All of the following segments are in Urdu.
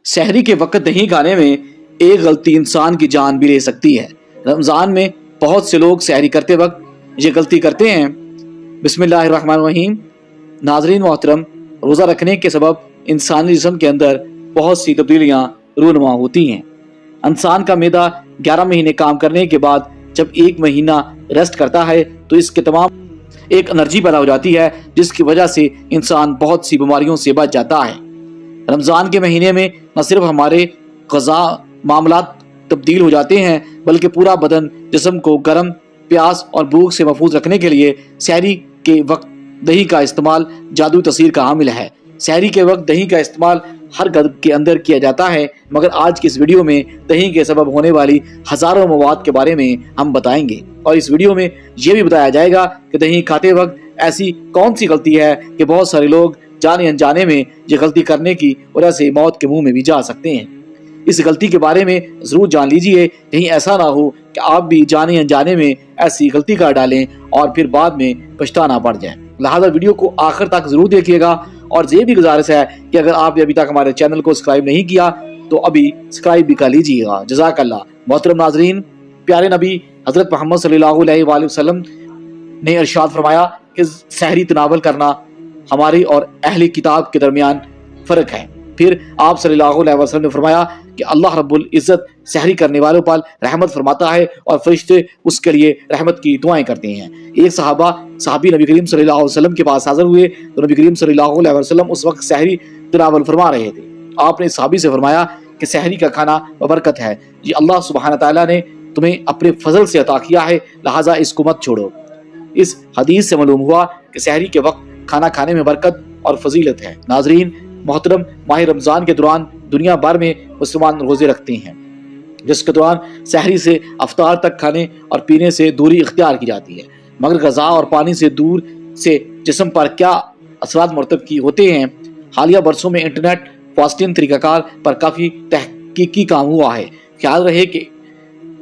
سحری کے وقت دہی کھانے میں ایک غلطی انسان کی جان بھی لے سکتی ہے۔ رمضان میں بہت سے لوگ سحری کرتے وقت یہ غلطی کرتے ہیں۔ بسم اللہ الرحمن الرحیم۔ ناظرین محترم، روزہ رکھنے کے سبب انسانی جسم کے اندر بہت سی تبدیلیاں رونما ہوتی ہیں۔ انسان کا معدہ 11 مہینے کام کرنے کے بعد جب ایک مہینہ ریسٹ کرتا ہے تو اس کے تمام ایک انرجی پیدا ہو جاتی ہے، جس کی وجہ سے انسان بہت سی بیماریوں سے بچ جاتا ہے۔ رمضان کے مہینے میں نہ صرف ہمارے غذا معاملات تبدیل ہو جاتے ہیں بلکہ پورا بدن جسم کو گرم، پیاس اور بھوک سے محفوظ رکھنے کے لیے سحری کے وقت دہی کا استعمال جادوئی تاثیر کا حامل ہے۔ سحری کے وقت دہی کا استعمال ہر گھر کے اندر کیا جاتا ہے، مگر آج کی اس ویڈیو میں دہی کے سبب ہونے والی ہزاروں مواد کے بارے میں ہم بتائیں گے، اور اس ویڈیو میں یہ بھی بتایا جائے گا کہ دہی کھاتے وقت ایسی کون سی غلطی ہے کہ بہت سارے لوگ جانے انجانے میں یہ غلطی کرنے کی وجہ سے موت کے منہ میں بھی جا سکتے ہیں۔ اس غلطی کے بارے میں ضرور جان لیجئے، کہیں ایسا نہ ہو کہ آپ بھی جانے انجانے میں ایسی غلطی کر ڈالیں اور پھر بعد میں پچھتانا پڑ جائے۔ لہذا ویڈیو کو آخر تک ضرور دیکھیے گا، اور یہ بھی گزارش ہے کہ اگر آپ نے ابھی تک ہمارے چینل کو سبسکرائب نہیں کیا تو ابھی سبسکرائب بھی کر لیجیے گا۔ جزاک اللہ۔ محترم ناظرین، پیارے نبی حضرت محمد صلی اللہ علیہ وآلہ وسلم نے ارشاد فرمایا کہ سحری تناول کرنا ہماری اور اہل کتاب کے درمیان فرق ہے۔ پھر آپ صلی اللہ علیہ وسلم نے فرمایا کہ اللہ رب العزت سحری کرنے والوں پر رحمت فرماتا ہے اور فرشتے اس کے لیے رحمت کی دعائیں کرتے ہیں۔ ایک صحابی نبی کریم صلی اللہ علیہ وسلم کے پاس حاضر ہوئے تو نبی کریم صلی اللہ علیہ وسلم اس وقت سحری تناول فرما رہے تھے۔ آپ نے صحابی سے فرمایا کہ سحری کا کھانا برکت ہے، یہ اللہ سبحانہ تعالیٰ نے تمہیں اپنے فضل سے عطا کیا ہے، لہٰذا اس کو مت چھوڑو۔ اس حدیث سے معلوم ہوا کہ سحری کے وقت کھانا کھانے میں برکت اور فضیلت ہے۔ ناظرین محترم، ماہ رمضان کے دوران دنیا بھر میں مسلمان روزے رکھتے ہیں، جس کے دوران سحری سے افطار تک کھانے اور پینے سے دوری اختیار کی جاتی ہے، مگر غذا اور پانی سے دور سے جسم پر کیا اثرات مرتب کی ہوتے ہیں۔ حالیہ برسوں میں انٹرنیٹ فاسٹنگ طریقہ کار پر کافی تحقیقی کام ہوا ہے۔ خیال رہے کہ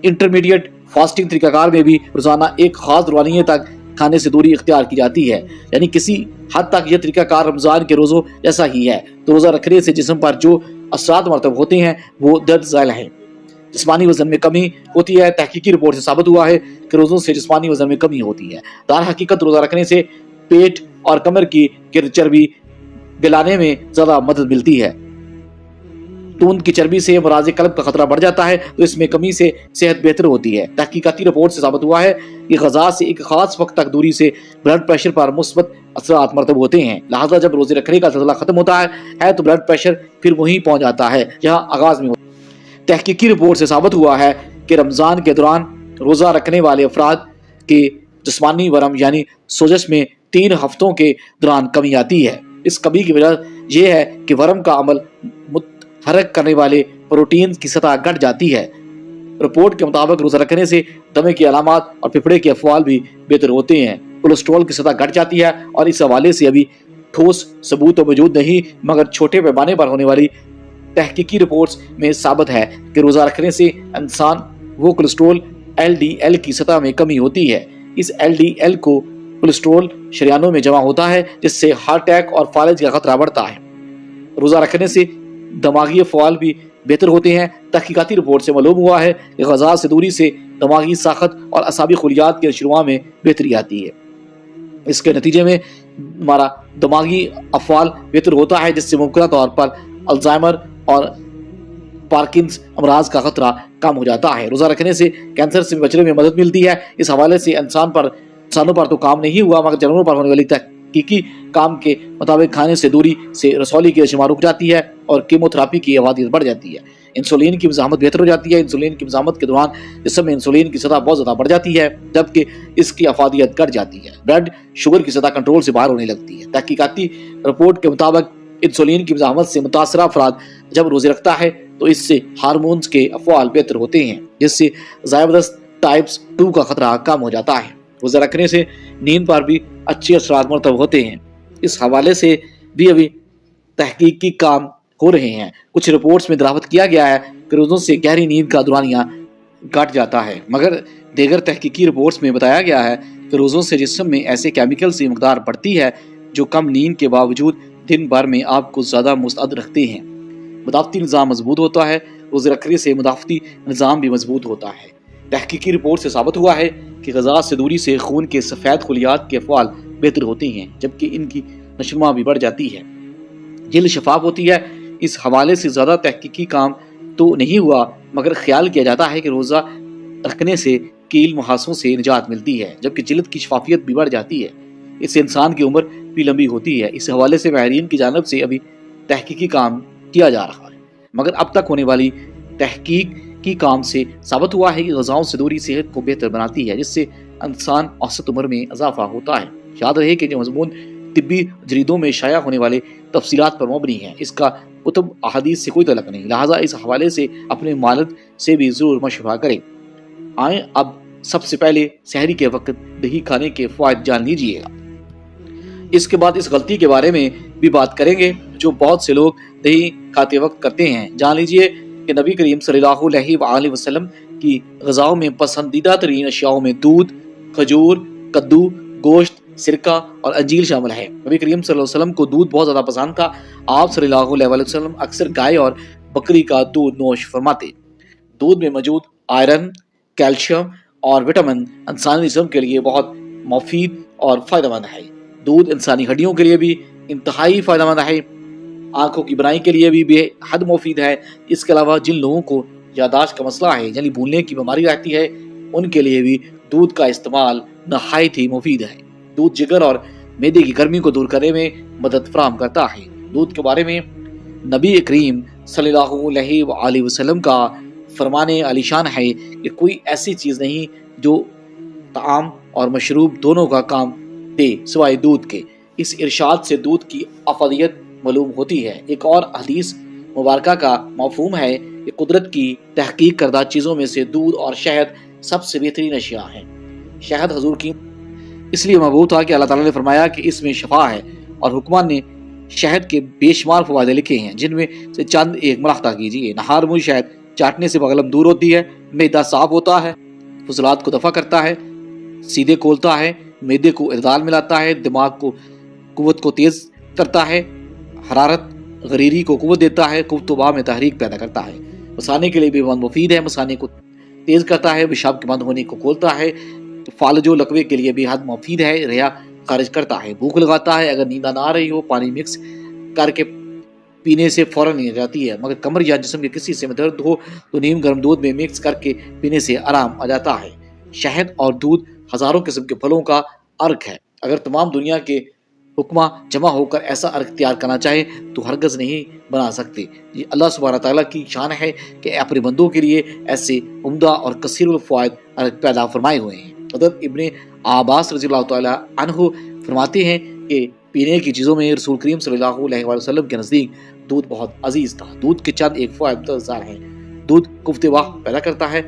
انٹرمیڈیٹ فاسٹنگ طریقہ کار میں بھی روزانہ ایک خاص دورانیے تک کھانے سے دوری اختیار کی جاتی ہے، یعنی کسی حد تک یہ طریقہ کار رمضان کے روزوں جیسا ہی ہے۔ تو روزہ رکھنے سے جسم پر جو اثرات مرتب ہوتے ہیں وہ درج ذیل ہیں۔ جسمانی وزن میں کمی ہوتی ہے۔ تحقیقی رپورٹ سے ثابت ہوا ہے کہ روزوں سے جسمانی وزن میں کمی ہوتی ہے۔ در حقیقت روزہ رکھنے سے پیٹ اور کمر کی گرد چربی گلانے میں زیادہ مدد ملتی ہے۔ توند کی چربی سے امراض قلب کا خطرہ بڑھ جاتا ہے، تو اس میں کمی سے صحت بہتر ہوتی ہے۔ تحقیقاتی رپورٹ سے ثابت ہوا ہے کہ غذا سے ایک خاص وقت تک دوری سے بلڈ پریشر پر مثبت اثرات مرتب ہوتے ہیں، لہٰذا جب روزے رکھنے کا سلسلہ ختم ہوتا ہے تو بلڈ پریشر پھر وہیں پہنچ جاتا ہے جہاں آغاز میں ہوتا ہے۔ تحقیقی رپورٹ سے ثابت ہوا ہے کہ رمضان کے دوران روزہ رکھنے والے افراد کے جسمانی ورم یعنی سوزش میں 3 ہفتوں کے دوران کمی آتی ہے۔ اس کمی کی وجہ یہ ہے کہ ورم کا عمل متحرک کرنے والے پروٹین کی سطح گھٹ جاتی ہے۔ رپورٹ کے مطابق روزہ رکھنے سے دمے کی علامات اور پھپھڑے کے افعال بھی بہتر ہوتے ہیں، کولیسٹرول کی سطح گھٹ جاتی ہے، اور اس حوالے سے ابھی ٹھوس ثبوت تو موجود نہیں، مگر چھوٹے پیمانے پر ہونے والی تحقیقی رپورٹس میں ثابت ہے کہ روزہ رکھنے سے انسان وہ کولیسٹرول LDL کی سطح میں کمی ہوتی ہے۔ اس LDL کو کولیسٹرول شریانوں میں جمع ہوتا ہے، جس سے ہارٹ اٹیک اور فالج کا خطرہ بڑھتا ہے۔ روزہ رکھنے سے دماغی افعال بھی بہتر ہوتے ہیں۔ تحقیقاتی رپورٹ سے معلوم ہوا ہے کہ غذا سے دوری سے دماغی ساخت اور اعصابی خلیات کے نشوونما میں بہتری آتی ہے۔ اس کے نتیجے میں ہمارا دماغی افعال بہتر ہوتا ہے، جس سے ممکنہ طور پر الزائمر اور پارکنس امراض کا خطرہ کم ہو جاتا ہے۔ روزہ رکھنے سے کینسر سے بچنے میں مدد ملتی ہے۔ اس حوالے سے انسانوں پر تو کام نہیں ہوا، مگر جانوروں پر ہونے والی تحقیقی کام کے مطابق کھانے سے دوری سے رسولی کی شمار رک جاتی ہے اور کیموتھراپی کی افادیت بڑھ جاتی ہے۔ انسولین کی مزاحمت بہتر ہو جاتی ہے۔ انسولین کی مزاحمت کے دوران جسم میں انسولین کی سطح بہت زیادہ بڑھ جاتی ہے، جبکہ اس کی افادیت گھٹ جاتی ہے۔ بلڈ شوگر کی سطح کنٹرول سے باہر ہونے لگتی ہے۔ تحقیقاتی رپورٹ کے مطابق انسولین کی مزاحمت سے متاثرہ افراد جب روزے رکھتا ہے تو اس سے ہارمونز کے افعال بہتر ہوتے ہیں، جس سے ذیابیطس ٹائپس 2 کا خطرہ کم ہو جاتا ہے۔ روزہ رکھنے سے نیند پر بھی اچھے اثرات مرتب ہوتے ہیں۔ اس حوالے سے بھی ابھی تحقیقی کام ہو رہے ہیں۔ کچھ رپورٹس میں دریافت کیا گیا ہے کہ روزوں سے گہری نیند کا دورانیہ گھٹ جاتا ہے، مگر دیگر تحقیقی رپورٹس میں بتایا گیا ہے کہ روزوں سے جسم میں ایسے کیمیکلز کی مقدار بڑھتی ہے جو کم نیند کے باوجود دن بھر میں آپ کو زیادہ مستعد رکھتے ہیں۔ مدافعتی نظام مضبوط ہوتا ہے، روزے رکھنے سے مدافعتی نظام بھی مضبوط ہوتا ہے۔ تحقیقی رپورٹ سے ثابت ہوا ہے کہ غذا سے دوری سے خون کے سفید خلیات کے افعال بہتر ہوتے ہیں، جبکہ ان کی نشوونما بھی بڑھ جاتی ہے، جلد شفاف ہوتی ہے۔ اس حوالے سے زیادہ تحقیقی کام تو نہیں ہوا، مگر خیال کیا جاتا ہے کہ روزہ رکھنے سے کیل محاسوں سے نجات ملتی ہے، جبکہ جلد کی شفافیت بھی بڑھ جاتی ہے۔ اس سے انسان کی عمر بھی لمبی ہوتی ہے۔ اس حوالے سے ماہرین کی جانب سے ابھی تحقیقی کام کیا جا رہا ہے، مگر اب تک ہونے والی تحقیق کی کام سے ثابت ہوا ہے کہ غذاؤں سے دوری صحت کو بہتر بناتی ہے، جس سے انسان اوسط عمر میں اضافہ ہوتا ہے۔ یاد رہے کہ جو مضمون طبی جریدوں میں شائع ہونے والے تفصیلات پر مبنی ہے، اس کا کتب احادیث سے کوئی تعلق نہیں، لہٰذا اس حوالے سے اپنے والد سے بھی ضرور مشورہ کریں۔ آئیں اب سب سے پہلے سحری کے وقت دہی کھانے کے فوائد جان لیجئے گا۔ اس کے بعد اس غلطی کے بارے میں بھی بات کریں گے جو بہت سے لوگ دہی کھاتے وقت کرتے ہیں۔ جان لیجئے کہ نبی کریم صلی اللہ علیہ وآلہ وسلم کی غذاؤں میں پسندیدہ ترین اشیاء میں دودھ، کھجور، کدو، گوشت، سرکہ اور انجیر شامل ہے۔ نبی کریم صلی اللہ علیہ وسلم کو دودھ بہت زیادہ پسند تھا۔ آپ صلی اللہ علیہ وسلم اکثر گائے اور بکری کا دودھ نوش فرماتے۔ دودھ میں موجود آئرن، کیلشیم اور وٹامن انسانی جسم کے لیے بہت مفید اور فائدہ مند ہے۔ دودھ انسانی ہڈیوں کے لیے بھی انتہائی فائدہ مند ہے، آنکھوں کی بینائی کے لیے بھی بے حد مفید ہے۔ اس کے علاوہ جن لوگوں کو یادداشت کا مسئلہ ہے یعنی بھولنے کی بیماری رہتی ہے، ان کے لیے بھی دودھ کا استعمال نہایت ہی مفید ہے۔ دودھ جگر اور معدے کی گرمی کو دور کرنے میں مدد فراہم کرتا ہے۔ دودھ کے بارے میں نبی کریم صلی اللہ علیہ وآلہ وسلم کا فرمان عالی شان ہے کہ کوئی ایسی چیز نہیں جو طعام اور مشروب دونوں کا کام دے سوائے دودھ کے۔ اس ارشاد سے دودھ کی افادیت معلوم ہوتی ہے۔ ایک اور حدیث مبارکہ کا مفہوم ہے کہ قدرت کی تحقیق کردہ چیزوں میں سے دودھ اور شہد سب سے بہترین اشیاء ہیں۔ شہد حضور کی اس لیے محبوب تھا کہ اللہ تعالیٰ نے فرمایا کہ اس میں شفا ہے، اور حکمان نے شہد کے بے شمار فوائد لکھے ہیں، جن میں سے چند ایک ملاحظہ کیجیے۔ نہار منہ شہد چاٹنے سے بغلم دور ہوتی ہے، معدہ صاف ہوتا ہے، فضلات کو دفع کرتا ہے، سیدھے کھولتا ہے، معدے کو اعتدال میں لاتا ہے، دماغ کو قوت کو تیز کرتا ہے، حرارت غریری کو قوت دیتا ہے، قوت وبا میں تحریک پیدا کرتا ہے، مثانے کے لیے بھی بہت مفید ہے، مثانے کو تیز کرتا ہے، پیشاب کے بند ہونے کو کھولتا ہے، فالج و لقوے کے لیے بھی حد مفید ہے، ریا خارج کرتا ہے، بھوک لگاتا ہے، اگر نیند نہ آ رہی ہو پانی مکس کر کے پینے سے فوراً نیند جاتی ہے، مگر کمر یا جسم کے کسی حصے میں درد ہو تو نیم گرم دودھ میں مکس کر کے پینے سے آرام آ جاتا ہے۔ شہد اور دودھ ہزاروں قسم کے پھلوں کا ارک ہے، اگر تمام دنیا کے حکمہ جمع ہو کر ایسا ارک تیار کرنا چاہے تو ہرگز نہیں بنا سکتے۔ یہ اللہ سبحانہ تعالیٰ کی شان ہے کہ اپنے بندوں کے لیے ایسے عمدہ اور کثیر الفوائد ارک پیدا فرمائے ہوئے ہیں۔ حضرت ابن عباس رضی اللہ تعالیٰ عنہ فرماتے ہیں کہ پینے کی چیزوں میں رسول کریم صلی اللہ علیہ وسلم کے نزدیک دودھ بہت عزیز تھا۔ دودھ کے چند ایک فوائد متعدد ہیں۔ دودھ قوت واہ پیدا کرتا ہے،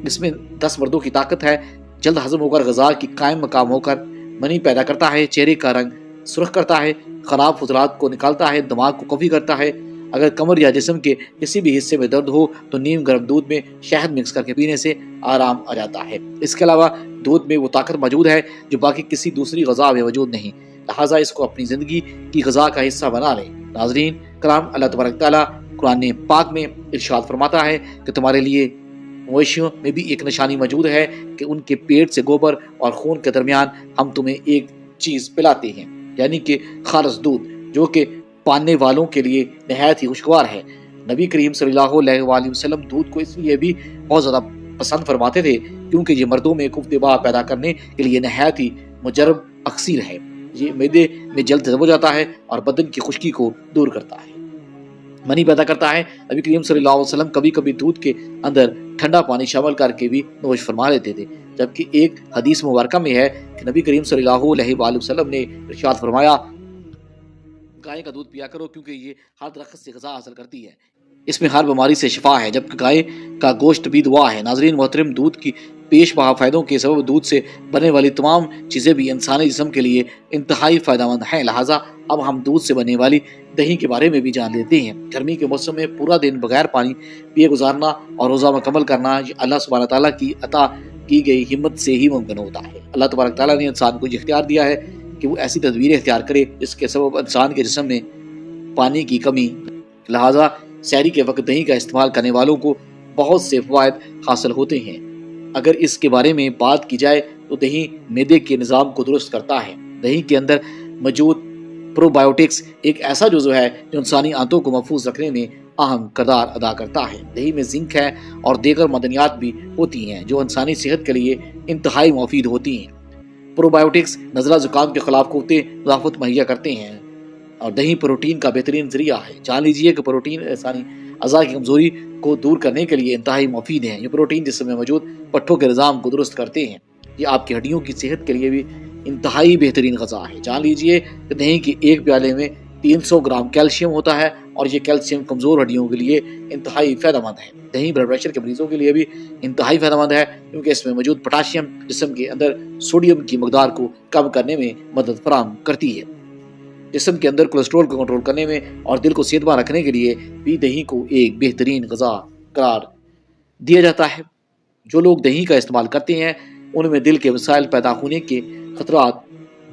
اس میں 10 مردوں کی طاقت ہے، جلد ہضم ہو کر غذا کی قائم مقام ہو کر منی پیدا کرتا ہے، چہرے کا رنگ سرخ کرتا ہے، خراب فضلات کو نکالتا ہے، دماغ کو قوی کرتا ہے، اگر کمر یا جسم کے کسی بھی حصے میں درد ہو تو نیم گرم دودھ میں شہد مکس کر کے پینے سے آرام آ جاتا ہے۔ اس کے علاوہ دودھ میں وہ طاقت موجود ہے جو باقی کسی دوسری غذا میں موجود نہیں، لہٰذا اس کو اپنی زندگی کی غذا کا حصہ بنا لیں۔ ناظرین کرام، اللہ تبارک تعالیٰ قرآن پاک میں ارشاد فرماتا ہے کہ تمہارے لیے مویشیوں میں بھی ایک نشانی موجود ہے کہ ان کے پیٹ سے گوبر اور خون کے درمیان ہم تمہیں ایک چیز پلاتے ہیں، یعنی کہ خالص دودھ، جو کہ پاننے والوں کے لیے نہایت ہی خوشگوار ہے۔ نبی کریم صلی اللہ علیہ وآلہ وسلم دودھ کو اس لیے بھی بہت زیادہ پسند فرماتے تھے کیونکہ یہ مردوں میں قوت واہ پیدا کرنے کے لیے نہایت ہی مجرب اکسیر ہے۔ یہ معدے میں جلد ہضم ہو جاتا ہے اور بدن کی خشکی کو دور کرتا ہے، منی پیدا کرتا ہے۔ نبی کریم صلی اللہ علیہ وسلم کبھی کبھی دودھ کے اندر ٹھنڈا پانی شامل کر کے بھی نوش فرما لیتے تھے، جبکہ ایک حدیث مبارکہ میں ہے کہ نبی کریم صلی اللہ علیہ وآلہ وسلم نے ارشاد فرمایا، گائے کا دودھ پیا کرو کیونکہ یہ ہر درخت سے غذا حاصل کرتی ہے، اس میں ہر بیماری سے شفا ہے، جبکہ گائے کا گوشت بھی دعا ہے۔ ناظرین محترم، دودھ کی پیش بہا فائدوں کے سبب دودھ سے بننے والی تمام چیزیں بھی انسانی جسم کے لیے انتہائی فائدہ مند ہیں، لہٰذا اب ہم دودھ سے بننے والی دہی کے بارے میں بھی جان لیتے ہیں۔ گرمی کے موسم میں پورا دن بغیر پانی پیے گزارنا اور روزہ مکمل کرنا یہ اللہ سبحانہ تعالیٰ کی عطا کی گئی ہمت سے ہی ممکن ہوتا ہے۔ اللہ تبارک تعالیٰ نے انسان کو یہ اختیار دیا ہے کہ وہ ایسی تدبیر اختیار کرے جس کے سبب انسان کے جسم میں پانی کی کمی، لہٰذا سحری کے وقت دہی کا استعمال کرنے والوں کو بہت سے فوائد حاصل ہوتے ہیں۔ اگر اس کے بارے میں بات کی جائے تو دہی معدے کے نظام کو درست کرتا ہے۔ دہی کے اندر موجود پرو بایوٹکس ایک ایسا جزو ہے جو انسانی آنتوں کو محفوظ رکھنے میں اہم کردار ادا کرتا ہے۔ دہی میں زنک ہے اور دیگر معدنیات بھی ہوتی ہیں جو انسانی صحت کے لیے انتہائی مفید ہوتی ہیں۔ پرو بایوٹکس نزلہ زکام کے خلاف قوت مدافعت مہیا کرتے ہیں اور دہی پروٹین کا بہترین ذریعہ ہے۔ جان لیجیے کہ پروٹین انسانی اعضاء کی کمزوری کو دور کرنے کے لیے انتہائی مفید ہیں۔ یہ پروٹین جسم میں موجود پٹھوں کے نظام کو درست کرتے ہیں۔ یہ آپ کی ہڈیوں کی صحت کے لیے بھی انتہائی بہترین غذا ہے۔ جان لیجیے کہ دہی کے ایک پیالے میں 300 گرام کیلشیم ہوتا ہے اور یہ کیلشیم کمزور ہڈیوں کے لیے انتہائی فائدہ مند ہے۔ دہی بلڈ پریشر کے مریضوں کے لیے بھی انتہائی فائدہ مند ہے کیونکہ اس میں موجود پوٹاشیم جسم کے اندر سوڈیم کی مقدار کو کم کرنے میں مدد فراہم کرتی ہے۔ جسم کے اندر کولیسٹرول کو کنٹرول کرنے میں اور دل کو صحت مند رکھنے کے لیے بھی دہی کو ایک بہترین غذا قرار دیا جاتا ہے۔ جو لوگ دہی کا استعمال کرتے ہیں ان میں دل کے مسائل پیدا ہونے کے خطرات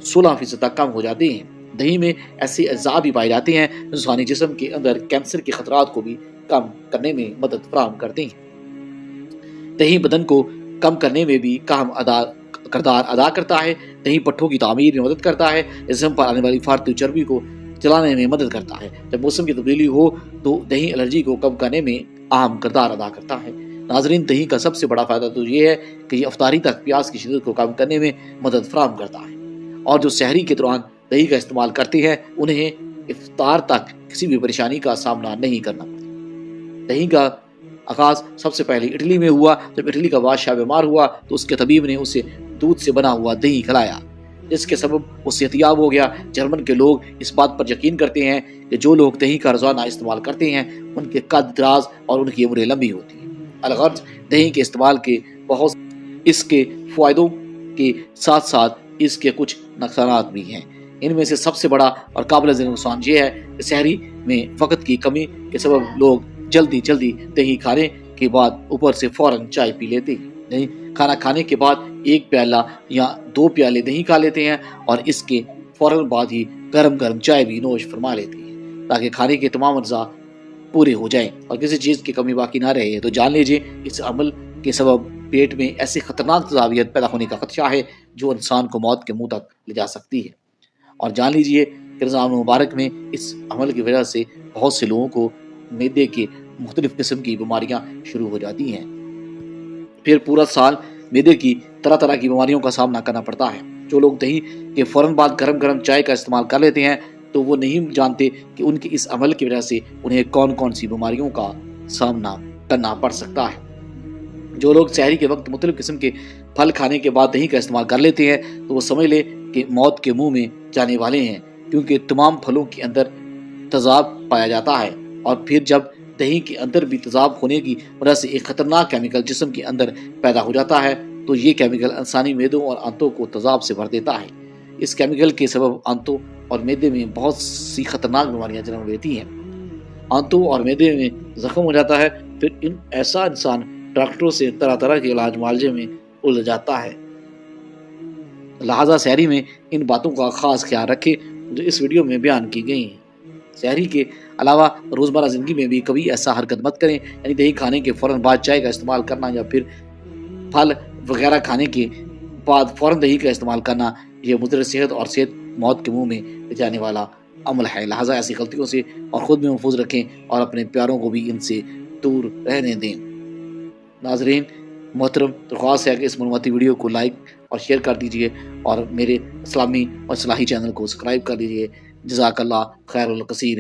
16% تک کم ہو جاتے ہیں۔ دہی میں ایسے اجزاء بھی پائے جاتے ہیں جو انسانی جسم کے اندر کینسر کے خطرات کو بھی کم کرنے میں مدد فراہم کرتے ہیں۔ دہی بدن کو کم کرنے میں بھی اہم کردار ادا کرتا ہے۔ دہی پٹھوں کی تعمیر میں مدد کرتا ہے۔ جسم پر آنے والی فارغ چربی کو جلانے میں مدد کرتا ہے۔ جب موسم کی تبدیلی ہو تو دہی الرجی کو کم کرنے میں اہم کردار ادا کرتا ہے۔ ناظرین، دہی کا سب سے بڑا فائدہ تو یہ ہے کہ یہ افطاری تک پیاس کی شدت کو کم کرنے میں مدد فراہم کرتا ہے، اور جو سحری کے دوران دہی کا استعمال کرتے ہیں انہیں افطار تک کسی بھی پریشانی کا سامنا نہیں کرنا پڑتا۔ دہی کا آغاز سب سے پہلے اٹلی میں ہوا۔ جب اٹلی کا بادشاہ بیمار ہوا تو اس کے طبیب نے اسے دودھ سے بنا ہوا دہی کھلایا، جس کے سبب وہ صحتیاب ہو گیا۔ جرمن کے لوگ اس بات پر یقین کرتے ہیں کہ جو لوگ دہی کا روزانہ استعمال کرتے ہیں ان کے قد دراز اور ان کی عمریں لمبی ہوتی ہیں۔ الغرض دہی کے استعمال کے بہت اس کے فوائدوں کے ساتھ ساتھ اس کے کچھ نقصانات بھی ہیں۔ ان میں سے سب سے بڑا اور قابل ذکر نقصان یہ ہے کہ سحری میں وقت کی کمی کے سبب لوگ جلدی دہی کھانے کے بعد اوپر سے فوراً چائے پی لیتے ہیں۔ کھانا کھانے کے بعد 1 پیالہ یا 2 پیالے دہی کھا لیتے ہیں اور اس کے فوراً بعد ہی گرم چائے بھی نوش فرما لیتے ہیں تاکہ کھانے کے تمام اجزاء پورے ہو جائیں اور کسی چیز کی کمی باقی نہ رہے۔ تو جان لیجیے اس عمل کے سبب پیٹ میں ایسی خطرناک تذابیت پیدا ہونے کا خدشہ ہے جو انسان کو موت کے منہ تک لے جا سکتی ہے۔ اور جان لیجیے کہ رمضان مبارک میں اس عمل کی وجہ سے بہت سے لوگوں کو معدے کے مختلف قسم کی بیماریاں شروع ہو جاتی ہیں، پھر پورا سال معدے کی طرح کی بیماریوں کا سامنا کرنا پڑتا ہے۔ جو لوگ دہی کے فوراً بعد گرم چائے کا استعمال کر لیتے ہیں تو وہ نہیں جانتے کہ ان کے اس عمل کی وجہ سے انہیں کون سی بیماریوں کا سامنا کرنا پڑ سکتا ہے۔ جو لوگ سحری کے وقت مختلف قسم کے پھل کھانے کے بعد دہی کا استعمال کر لیتے ہیں تو وہ سمجھ لے کہ موت کے منہ میں جانے والے ہیں، کیونکہ تمام پھلوں کے اندر تیزاب پایا جاتا ہے، اور پھر جب دہی کے اندر بھی تیزاب ہونے کی وجہ سے ایک خطرناک کیمیکل جسم کے اندر پیدا ہو جاتا ہے تو یہ کیمیکل انسانی معدوں اور آنتوں کو تیزاب سے بھر دیتا ہے۔ اس کیمیکل کے سبب آنتوں اور معدے میں بہت سی خطرناک بیماریاں جنم لیتی ہیں۔ آنتوں اور معدے میں زخم ہو جاتا ہے، پھر ایسا انسان ڈاکٹروں سے طرح کے علاج معالجے میں الجھ جاتا ہے۔ لہذا سحری میں ان باتوں کا خاص خیال رکھیں جو اس ویڈیو میں بیان کی گئی ہیں۔ سحری کے علاوہ روزمرہ زندگی میں بھی کبھی ایسا حرکت مت کریں، یعنی دہی کھانے کے فوراً بعد چائے کا استعمال کرنا یا پھر پھل وغیرہ کھانے کے بعد فوراً دہی کا استعمال کرنا۔ یہ مضر صحت اور موت کے منہ میں لے جانے والا عمل ہے۔ لہٰذا ایسی غلطیوں سے اور خود بھی محفوظ رکھیں اور اپنے پیاروں کو بھی ان سے دور رہنے دیں۔ ناظرین محترم، درخواست ہے کہ اس معلوماتی ویڈیو کو لائک اور شیئر کر دیجیے اور میرے اسلامی اور اصلاحی چینل کو سبسکرائب کر دیجیے۔ جزاک اللہ خیر الکثیر۔